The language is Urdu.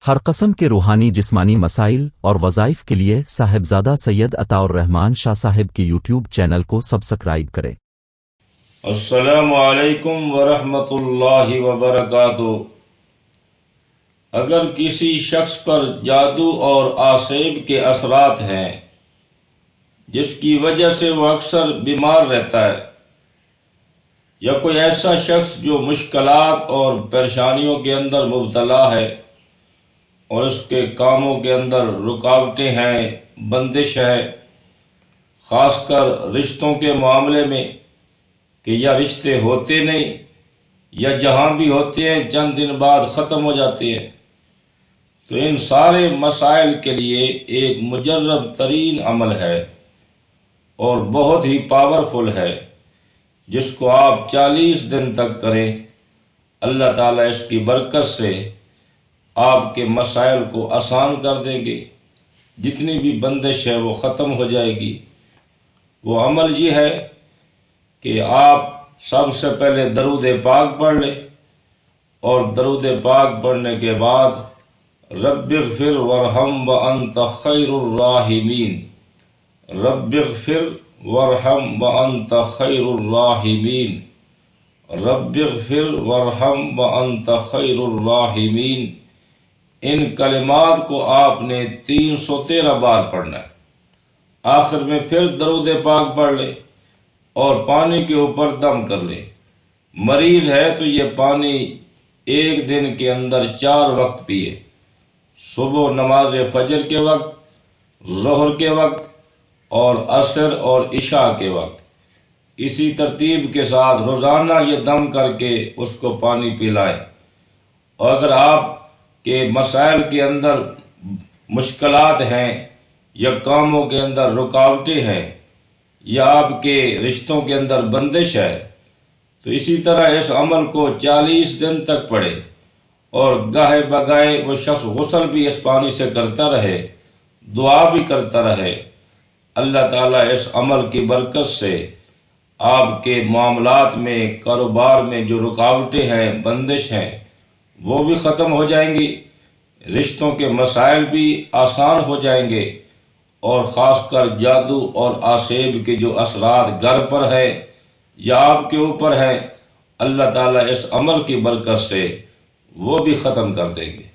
ہر قسم کے روحانی جسمانی مسائل اور وظائف کے لیے صاحبزادہ سید عطا الرحمن شاہ صاحب کی یوٹیوب چینل کو سبسکرائب کریں۔ السلام علیکم ورحمۃ اللہ وبرکاتہ۔ اگر کسی شخص پر جادو اور آسیب کے اثرات ہیں جس کی وجہ سے وہ اکثر بیمار رہتا ہے، یا کوئی ایسا شخص جو مشکلات اور پریشانیوں کے اندر مبتلا ہے اور اس کے کاموں کے اندر رکاوٹیں ہیں، بندش ہے، خاص کر رشتوں کے معاملے میں کہ یا رشتے ہوتے نہیں یا جہاں بھی ہوتے ہیں چند دن بعد ختم ہو جاتے ہیں، تو ان سارے مسائل کے لیے ایک مجرب ترین عمل ہے اور بہت ہی پاورفل ہے، جس کو آپ 40 دن تک کریں۔ اللہ تعالیٰ اس کی برکت سے آپ کے مسائل کو آسان کر دیں گے، جتنی بھی بندش ہے وہ ختم ہو جائے گی۔ وہ عمل یہ ہے کہ آپ سب سے پہلے درود پاک پڑھ لیں، اور درود پاک پڑھنے کے بعد رب اغفر وارحم وانت خیر الراحمین، رب اغفر وارحم وانت خیر الراحمین، رب اغفر وارحم وانت خیر الراحمین، ان کلمات کو آپ نے 313 بار پڑھنا ہے۔ آخر میں پھر درود پاک پڑھ لیں اور پانی کے اوپر دم کر لیں۔ مریض ہے تو یہ پانی ایک دن کے اندر 4 وقت پیے، صبح نماز فجر کے وقت، ظہر کے وقت اور عصر اور عشاء کے وقت۔ اسی ترتیب کے ساتھ روزانہ یہ دم کر کے اس کو پانی پلائیں۔ اور اگر آپ کے مسائل کے اندر مشکلات ہیں یا کاموں کے اندر رکاوٹیں ہیں یا آپ کے رشتوں کے اندر بندش ہے، تو اسی طرح اس عمل کو 40 دن تک پڑھے، اور گاہے بگاہے وہ شخص غسل بھی اس پانی سے کرتا رہے، دعا بھی کرتا رہے۔ اللہ تعالیٰ اس عمل کی برکت سے آپ کے معاملات میں، کاروبار میں جو رکاوٹیں ہیں، بندش ہیں، وہ بھی ختم ہو جائیں گی، رشتوں کے مسائل بھی آسان ہو جائیں گے، اور خاص کر جادو اور آسیب کے جو اثرات گھر پر ہیں یا آپ کے اوپر ہیں، اللہ تعالیٰ اس عمل کی برکت سے وہ بھی ختم کر دیں گے۔